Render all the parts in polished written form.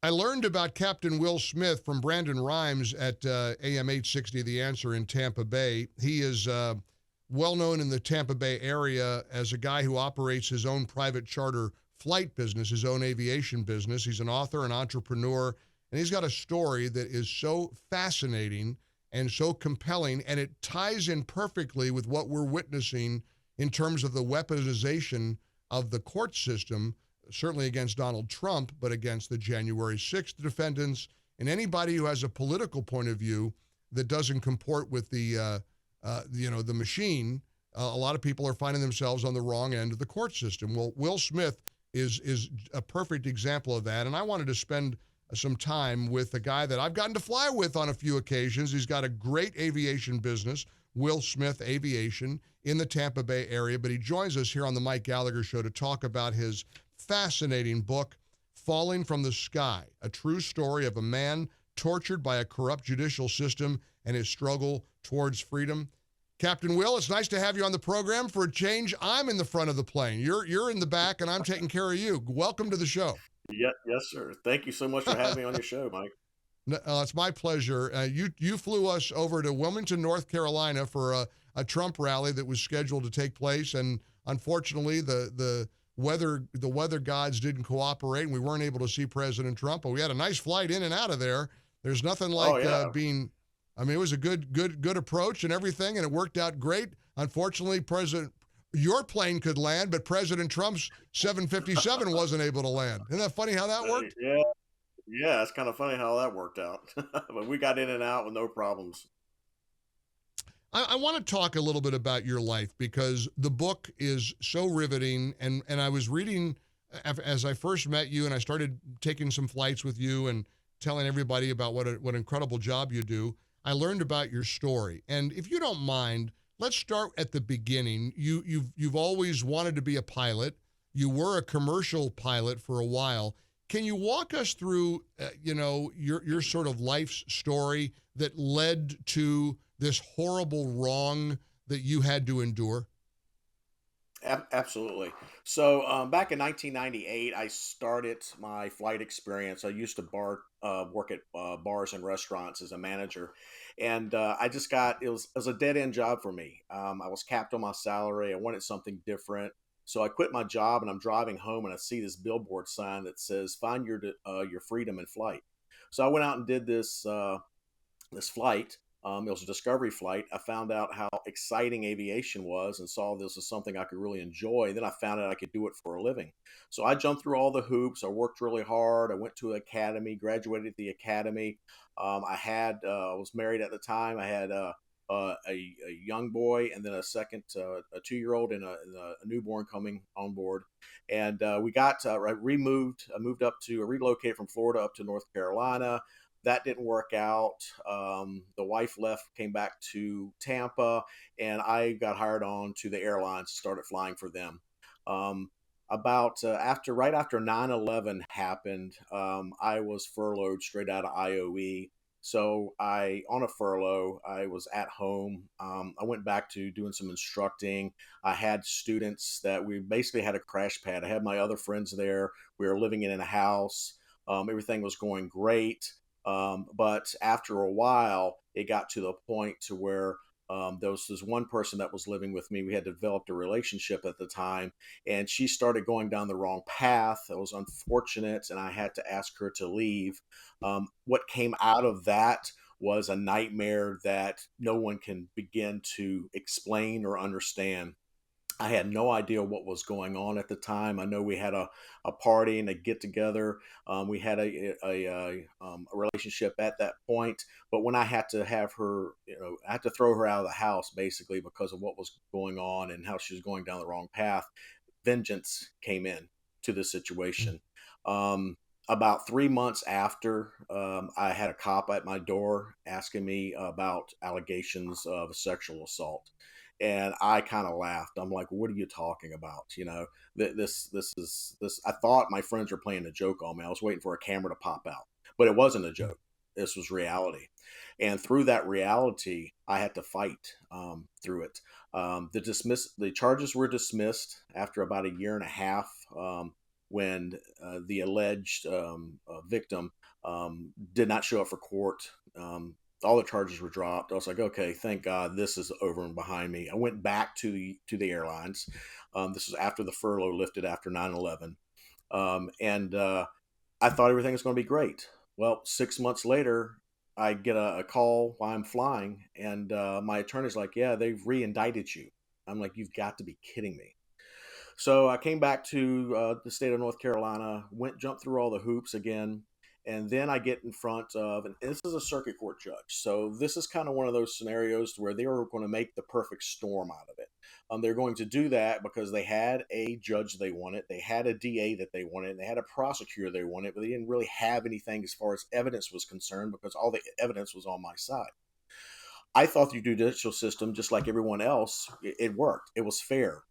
I learned about Captain Will Smith from Brandon Rhymes at AM 860 The Answer in Tampa Bay. He is well known in the Tampa Bay area as a guy who operates his own private charter flight business, his own aviation business. He's an author, an entrepreneur, and he's got a story that is so fascinating and so compelling, and it ties in perfectly with what we're witnessing in terms of the weaponization of the court system, certainly against Donald Trump, but against the January 6th defendants and anybody who has a political point of view that doesn't comport with the machine. A lot of people are finding themselves on the wrong end of the court system. Well, Will Smith is a perfect example of that, and I wanted to spend some time with a guy that I've gotten to fly with on a few occasions. He's got a great aviation business, Will Smith Aviation, in the Tampa Bay area, but he joins us here on the Mike Gallagher Show to talk about his fascinating book, Falling from the Sky, a true story of a man tortured by a corrupt judicial system and his struggle towards freedom. Captain Will, it's nice to have you on the program. For a change, I'm in the front of the plane. You're in the back, and I'm taking care of you. Welcome to the show. Yeah, yes, sir. Thank you so much for having me on your show, Mike. It's my pleasure. You flew us over to Wilmington, North Carolina for a Trump rally that was scheduled to take place, and unfortunately, the weather gods didn't cooperate, and we weren't able to see President Trump. But we had a nice flight in and out of there. There's nothing Oh like yeah, being. I mean, it was a good approach and everything, and it worked out great. Unfortunately, your plane could land, but President Trump's 757 wasn't able to land. Isn't that funny how that worked? yeah, yeah. It's kind of funny how that worked out, but we got in and out with no problems. I want to talk a little bit about your life because the book is so riveting. And I was reading as I first met you, and I started taking some flights with you and telling everybody about what incredible job you do. I learned about your story. And if you don't mind, let's start at the beginning. You've always wanted to be a pilot. You were a commercial pilot for a while. Can you walk us through, your sort of life's story that led to this horrible wrong that you had to endure? Absolutely. So back in 1998, I started my flight experience. I used to work at bars and restaurants as a manager, and I just got it was a dead end job for me. I was capped on my salary. I wanted something different, so I quit my job, and I'm driving home, and I see this billboard sign that says "Find your freedom in flight." So I went out and did this flight. It was a discovery flight. I found out how exciting aviation was and saw this as something I could really enjoy. Then I found out I could do it for a living. So I jumped through all the hoops. I worked really hard. I went to an academy, graduated at the academy. I was married at the time. I had a young boy and then a 2 year old and a newborn coming on board. And we got removed. I relocated from Florida up to North Carolina. That didn't work out. The wife left, came back to Tampa, and I got hired on to the airlines, started flying for them. About right after 9/11 happened, I was furloughed straight out of IOE. So on a furlough, I was at home. I went back to doing some instructing. I had students that we basically had a crash pad. I had my other friends there. We were living in a house. Everything was going great. But after a while, it got to the point to where there was this one person that was living with me. We had developed a relationship at the time, and she started going down the wrong path. It was unfortunate, and I had to ask her to leave. What came out of that was a nightmare that no one can begin to explain or understand. I had no idea what was going on at the time. I know we had a party and a get together. We had a relationship at that point. But when I had to have her, I had to throw her out of the house basically because of what was going on and how she was going down the wrong path. Vengeance came in to the Mm. situation. About 3 months after, I had a cop at my door asking me about allegations of sexual assault, and I kind of laughed. I'm like, "What are you talking about?" This. I thought my friends were playing a joke on me. I was waiting for a camera to pop out, but it wasn't a joke. This was reality, and through that reality, I had to fight through it. The charges were dismissed after about a year and a half. when the alleged victim did not show up for court. All the charges were dropped. I was like, okay, thank God this is over and behind me. I went back to the airlines. This was after the furlough lifted after 9/11, and I thought everything was going to be great. Well, 6 months later, I get a call while I'm flying, and my attorney's like, "Yeah, they've re-indicted you." I'm like, "You've got to be kidding me." So I came back to the state of North Carolina, jumped through all the hoops again, and then I get in front of, and this is a circuit court judge. So this is kind of one of those scenarios where they were going to make the perfect storm out of it. They're going to do that because they had a judge they wanted, they had a DA that they wanted, and they had a prosecutor they wanted, but they didn't really have anything as far as evidence was concerned because all the evidence was on my side. I thought the judicial system, just like everyone else, it worked. It was fair.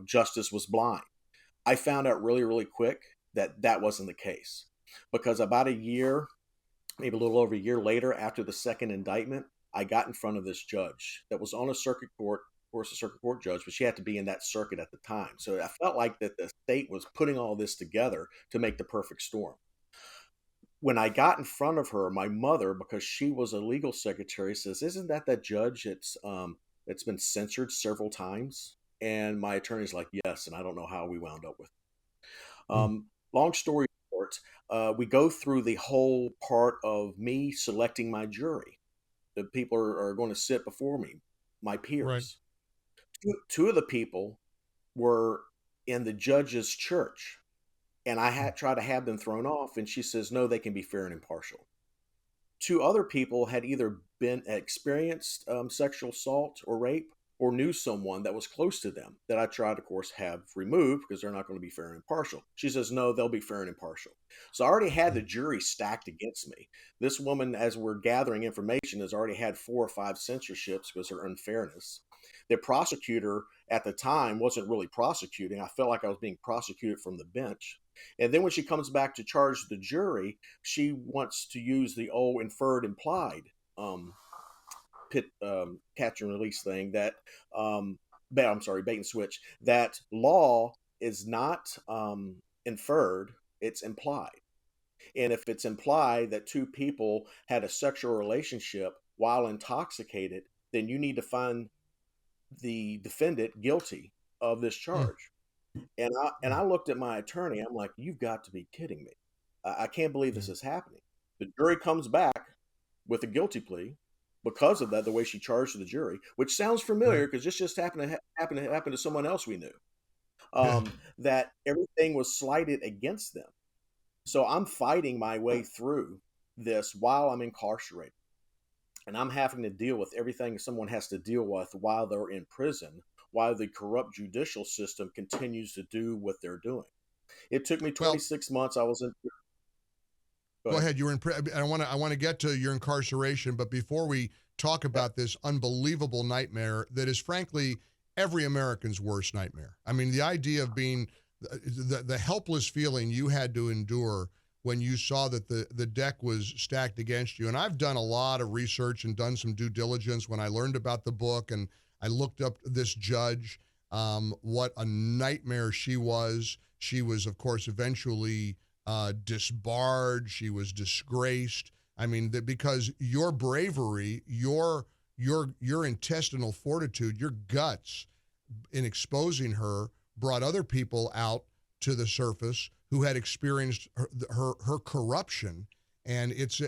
Justice was blind. I found out really, really quick that that wasn't the case because about a year, maybe a little over a year later, after the second indictment, I got in front of this judge that was on a circuit court, of course, a circuit court judge, but she had to be in that circuit at the time. So I felt like that the state was putting all this together to make the perfect storm. When I got in front of her, my mother, because she was a legal secretary, says, "Isn't that judge? It's been censored several times." And my attorney's like, "Yes," and I don't know how we wound up with it. Mm. Long story short, we go through the whole part of me selecting my jury. The people are going to sit before me, my Right. peers. Two of the people were in the judge's church, and I Mm. had tried to have them thrown off, and she says, "No, they can be fair and impartial." Two other people had either been experienced sexual assault or rape or knew someone that was close to them that I tried, of course, have removed because they're not going to be fair and impartial. She says, "No, they'll be fair and impartial." So I already had the Mm. jury stacked against me. This woman, as we're gathering information, has already had 4 or 5 censorships because of her unfairness. The prosecutor at the time wasn't really prosecuting. I felt like I was being prosecuted from the bench. And then when she comes back to charge the jury, she wants to use the old inferred implied um, catch and release thing that I'm sorry, bait and switch. That law is not inferred; it's implied. And if it's implied that two people had a sexual relationship while intoxicated, then you need to find the defendant guilty of this Mm. charge. And I looked at my attorney. I'm like, "You've got to be kidding me! I can't believe this Mm. is happening." The jury comes back with a guilty plea because of that. The way she charged the jury, which sounds Right. familiar because this just happened to someone else we knew. Yeah. That everything was slighted against them. So I'm fighting my way through this while I'm incarcerated, and I'm having to deal with everything someone has to deal with while they're in prison, while the corrupt judicial system continues to do what they're doing. It took me Well, 26 months. I was in. Go go ahead. ahead. You were in. I want to get to your incarceration, but before we talk Yep. about this unbelievable nightmare that is, frankly, every American's worst nightmare. I mean, the idea of being the helpless feeling you had to endure when you saw that the deck was stacked against you. And I've done a lot of research and done some due diligence when I learned about the book, and I looked up this judge. What a nightmare she was. She was, of course, eventually disbarred. She was disgraced. I mean, because your bravery, your intestinal fortitude, your guts in exposing her brought other people out to the surface who had experienced her corruption, and it's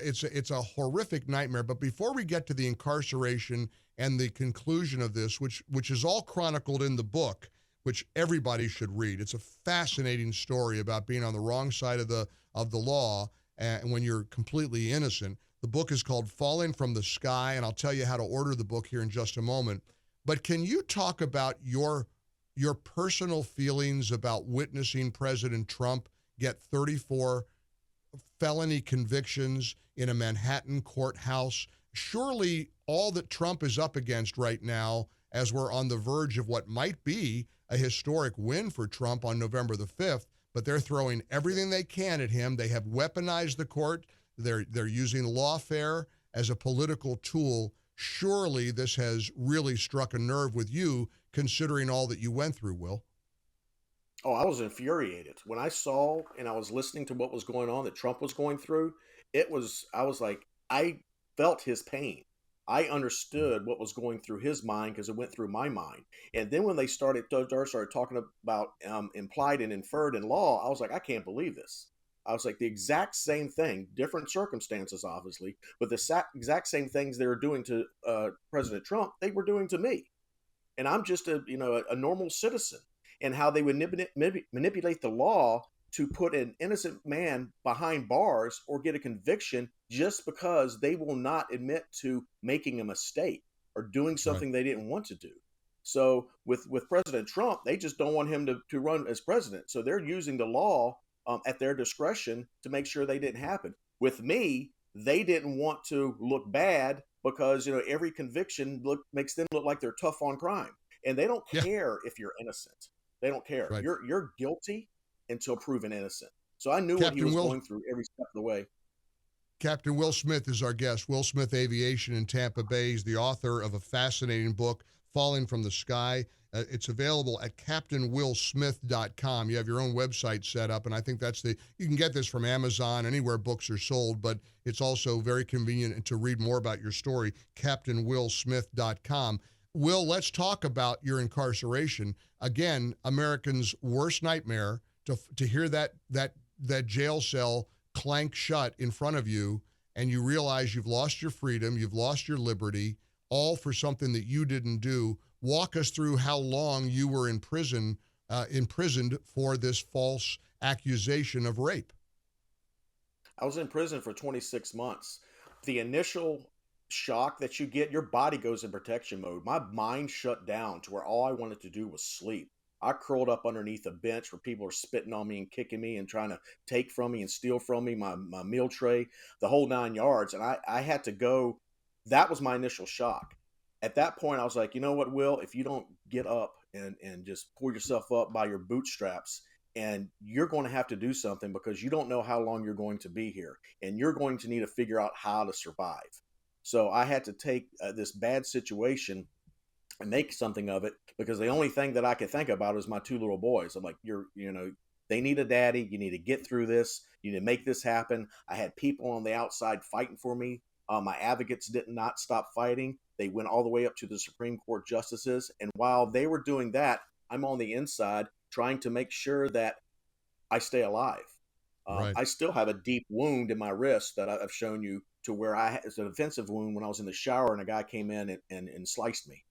a horrific nightmare. But before we get to the incarceration and the conclusion of this, which is all chronicled in the book, which everybody should read. It's a fascinating story about being on the wrong side of the law and when you're completely innocent. The book is called Falling from the Sky, and I'll tell you how to order the book here in just a moment. But can you talk about your personal feelings about witnessing President Trump get 34 felony convictions in a Manhattan courthouse? Surely all that Trump is up against right now, as we're on the verge of what might be a historic win for Trump on November the 5th, but they're throwing everything they can at him. They have weaponized the court. They're using lawfare as a political tool. Surely this has really struck a nerve with you, considering all that you went through, Will. Oh, I was infuriated when I saw and I was listening to what was going on that Trump was going through. I was like, I felt his pain. I understood what was going through his mind because it went through my mind. And then when they started talking about implied and inferred in law, I was like, I can't believe this. I was like, the exact same thing, different circumstances, obviously, but the exact same things they were doing to President Trump, they were doing to me, and I'm just a normal citizen, and how they would manipulate the law to put an innocent man behind bars or get a conviction just because they will not admit to making a mistake or doing Right. something they didn't want to do. So with President Trump, they just don't want him to run as president. So they're using the law at their discretion to make sure they didn't happen. With me, they didn't want to look bad because every conviction makes them look like they're tough on crime, and they don't Yeah. care if you're innocent. They don't care. Right. You're guilty until proven innocent. So I knew what he Captain was Will going through every step of the way. Captain Will Smith is our guest. Will Smith Aviation in Tampa Bay. He's the author of a fascinating book, Falling from the Sky. It's available at captainwillsmith.com. You have your own website set up, and I think you can get this from Amazon, anywhere books are sold, but it's also very convenient to read more about your story, captainwillsmith.com. Will, let's talk about your incarceration. Again, Americans' worst nightmare to hear that jail cell clank shut in front of you, and you realize you've lost your freedom, you've lost your liberty, all for something that you didn't do. Walk us through how long you were imprisoned for this false accusation of rape. I was in prison for 26 months. The initial shock that you get, your body goes in protection mode. My mind shut down to where all I wanted to do was sleep. I curled up underneath a bench where people are spitting on me and kicking me and trying to take from me and steal from me my meal tray, the whole 9 yards. And I had to go. That was my initial shock. At that point, I was like, you know what, Will, if you don't get up and just pull yourself up by your bootstraps, and you're going to have to do something because you don't know how long you're going to be here, and you're going to need to figure out how to survive. So I had to take this bad situation and make something of it, because the only thing that I could think about is my two little boys. I'm like, they need a daddy. You need to get through this. You need to make this happen. I had people on the outside fighting for me. My advocates did not stop fighting. They went all the way up to the Supreme Court justices. And while they were doing that, I'm on the inside trying to make sure that I stay alive. Right. I still have a deep wound in my wrist that I've shown you, to where it's a defensive wound when I was in the shower and a guy came in and sliced me.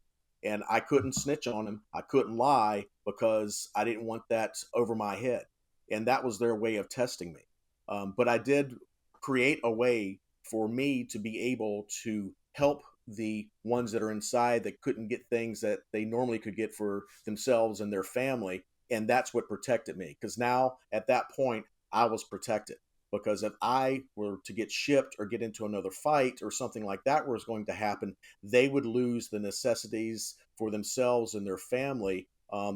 And I couldn't snitch on him. I couldn't lie because I didn't want that over my head. And that was their way of testing me. But I did create a way for me to be able to help the ones that are inside that couldn't get things that they normally could get for themselves and their family. And that's what protected me. Because now at that point, I was protected. Because if I were to get shipped or get into another fight or something like that was going to happen, they would lose the necessities for themselves and their family,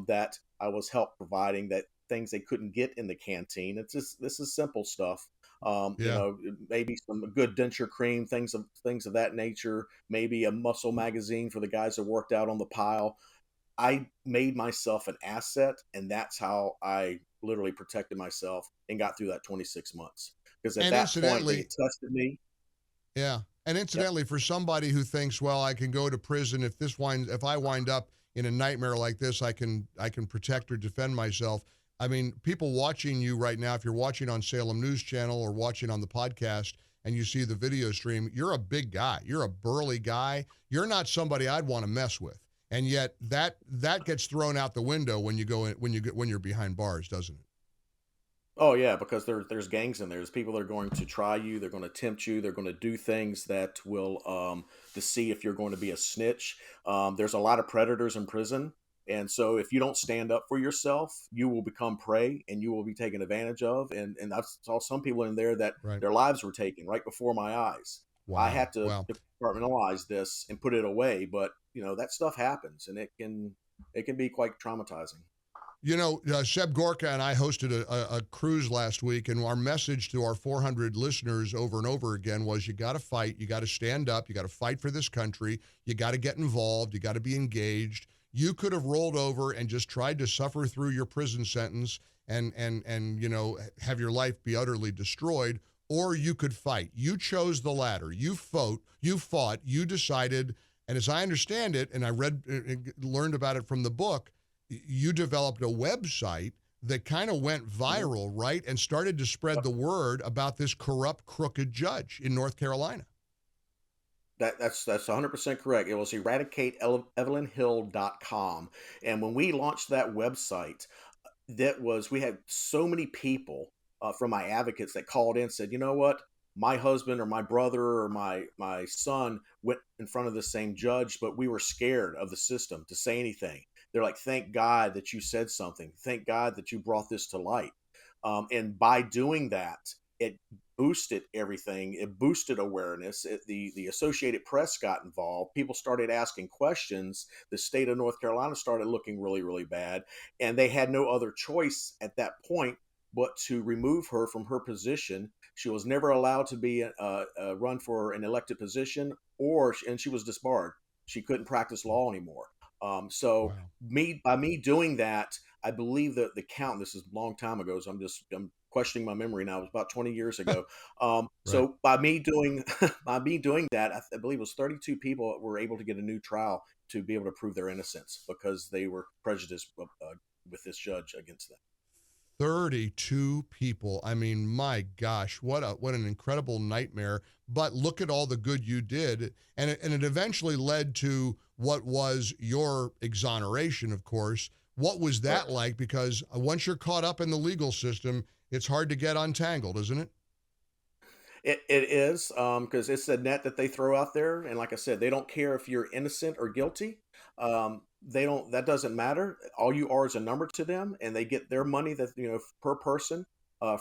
that I was help providing, that things they couldn't get in the canteen. This is simple stuff. Yeah. Maybe some good denture cream, things of that nature. Maybe a muscle magazine for the guys that worked out on the pile. I made myself an asset, and that's how I literally protected myself and got through that 26 months. Because at And that point, they incidentally, had tested me. yeah. And Yep. incidentally, for somebody who thinks, well, I can go to prison if I wind up in a nightmare like this, I can protect or defend myself. I mean, people watching you right now, if you're watching on Salem News Channel or watching on the podcast and you see the video stream, you're a big guy. You're a burly guy. You're not somebody I'd want to mess with. And yet that gets thrown out the window when you're behind bars, doesn't it? Oh yeah, because there's gangs in there. There's people that are going to try you. They're going to tempt you. They're going to do things that will to see if you're going to be a snitch. There's a lot of predators in prison, and so if you don't stand up for yourself, you will become prey and you will be taken advantage of. And I saw some people in there that Right. their lives were taken right before my eyes. I Wow. had to Wow. compartmentalize this and put it away, but that stuff happens, and it can be quite traumatizing. Seb Gorka and I hosted a cruise last week, and our message to our 400 listeners over and over again was, you got to fight, you got to stand up, you got to fight for this country, you got to get involved, you got to be engaged. You could have rolled over and just tried to suffer through your prison sentence and have your life be utterly destroyed, or you could fight. You chose the latter. You fought, you decided, and as I understand it, and I learned about it from the book, you developed a website that kind of went Mhm. viral, right? And started to spread the word about this corrupt, crooked judge in North Carolina. That's 100% correct. It was eradicate evelynhill.com. And when we launched that website, we had so many people from my advocates that called in and said, you know what, my husband or my brother or my son went in front of the same judge, but we were scared of the system to say anything. They're like, thank God that you said something. Thank God that you brought this to light. And by doing that, it boosted everything. It boosted awareness. The Associated Press got involved. People started asking questions. The state of North Carolina started looking really, really bad, and they had no other choice at that point but to remove her from her position. She was never allowed to be run for an elected position, and she was disbarred. She couldn't practice law anymore. So Wow. me by me doing that, I believe that the count. This is a long time ago, so I'm questioning my memory now. It was about 20 years ago. Right. So by me doing by me doing that, I believe it was 32 people that were able to get a new trial to be able to prove their innocence because they were prejudiced with this judge against them. 32 people. I mean, my gosh, what an incredible nightmare. But look at all the good you did. And it eventually led to what was your exoneration, of course. What was that Correct. like? Because once you're caught up in the legal system, it's hard to get untangled, isn't it? It is because it's a net that they throw out there, and like I said, they don't care if you're innocent or guilty. They don't. That doesn't matter. All you are is a number to them, and they get their money that per person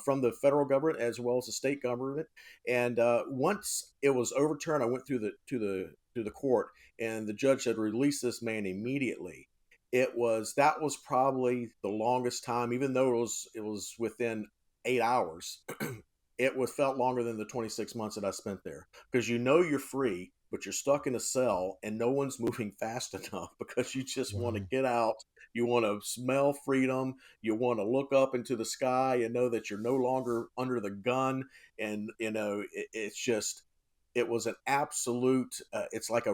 from the federal government as well as the state government. And once it was overturned, I went through the court, and the judge had released this man immediately. That was probably the longest time, even though it was within 8 hours. It was felt longer than the 26 months that I spent there because you're free, but you're stuck in a cell and no one's moving fast enough because you just want to Wow. get out. You want to smell freedom. You want to look up into the sky and know that you're no longer under the gun. And, it's just, it was an absolute, it's like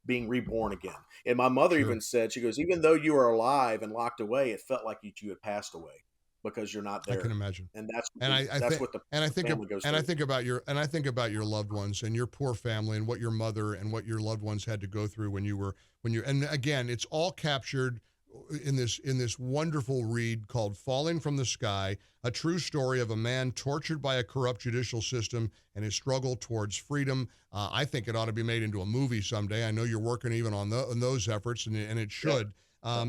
being reborn again. And my mother Sure. even said, she goes, even though you are alive and locked away, it felt like you had passed away because you're not I can there, imagine. and And I that's think what and I the think family goes and I through. think about your loved ones and your poor family and what your mother and what your loved ones had to go through and again, it's all captured in this wonderful read called Falling from the Sky, a true story of a man tortured by a corrupt judicial system and his struggle towards freedom. I think it ought to be made into a movie someday. I know you're working even on those efforts, and it Yeah, should. yeah.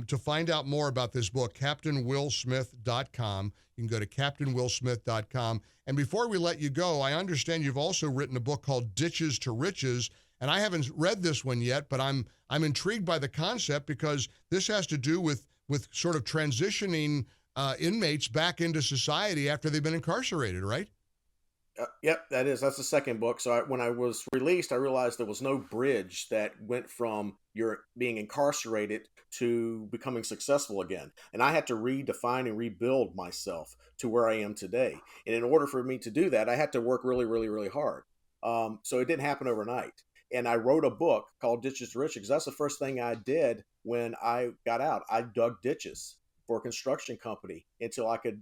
To find out more about this book, CaptainWillSmith.com. You can go to CaptainWillSmith.com. And before we let you go, I understand you've also written a book called Ditches to Riches. And I haven't read this one yet, but I'm intrigued by the concept because this has to do with sort of transitioning inmates back into society after they've been incarcerated, right? Yep, that's the second book. So when I was released, I realized there was no bridge that went from your being incarcerated to becoming successful again, and I had to redefine and rebuild myself to where I am today. And in order for me to do that, I had to work really, really, really hard. So it didn't happen overnight. And I wrote a book called Ditches to Riches because that's the first thing I did when I got out. I dug ditches for a construction company until I could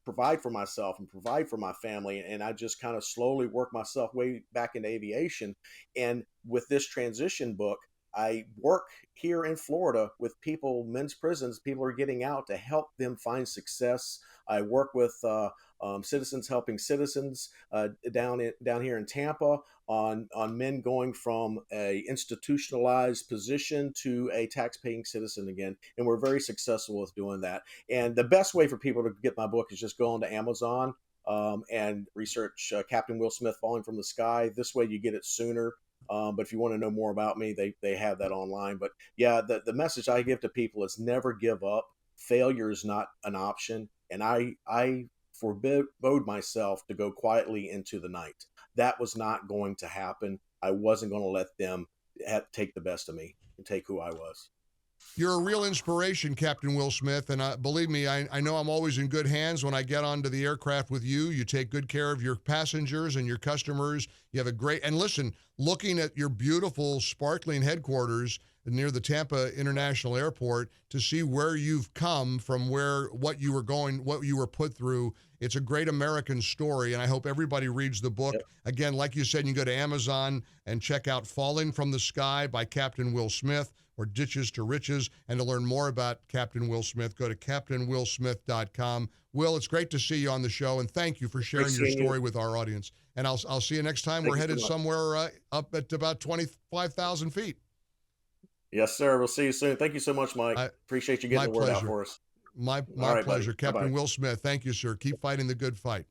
provide for myself and provide for my family. And I just kind of slowly worked myself way back into aviation. And with this transition book, I work here in Florida with people, men's prisons. People are getting out to help them find success. I work with Citizens Helping Citizens down here in Tampa on men going from a institutionalized position to a tax-paying citizen again, and we're very successful with doing that. And the best way for people to get my book is just go onto Amazon and research Captain Will Smith Falling from the Sky. This way, you get it sooner. But if you want to know more about me, they have that online. But yeah, the message I give to people is never give up. Failure is not an option, and I forbode myself to go quietly into the night. That was not going to happen. I wasn't going to let them take the best of me and take who I was. You're a real inspiration, Captain Will Smith. And believe me, I know I'm always in good hands when I get onto the aircraft with you. You take good care of your passengers and your customers. You have a great, and listen, looking at your beautiful, sparkling headquarters near the Tampa International Airport to see where you've come from, what you were going, what you were put through. It's a great American story, and I hope everybody reads the book. Yep. Again, like you said, you can go to Amazon and check out Falling from the Sky by Captain Will Smith, or Ditches to Riches. And to learn more about Captain Will Smith, go to captainwillsmith.com. Will, it's great to see you on the show, and thank you for sharing your story with our audience. And I'll see you next time. Thank We're you so headed much. somewhere up at about 25,000 feet. Yes, sir. We'll see you soon. Thank you so much, Mike. I, Appreciate you my getting the word out pleasure. for us. My All right, buddy. pleasure. Bye bye. Captain Will Smith, thank you, sir. Keep fighting the good fight.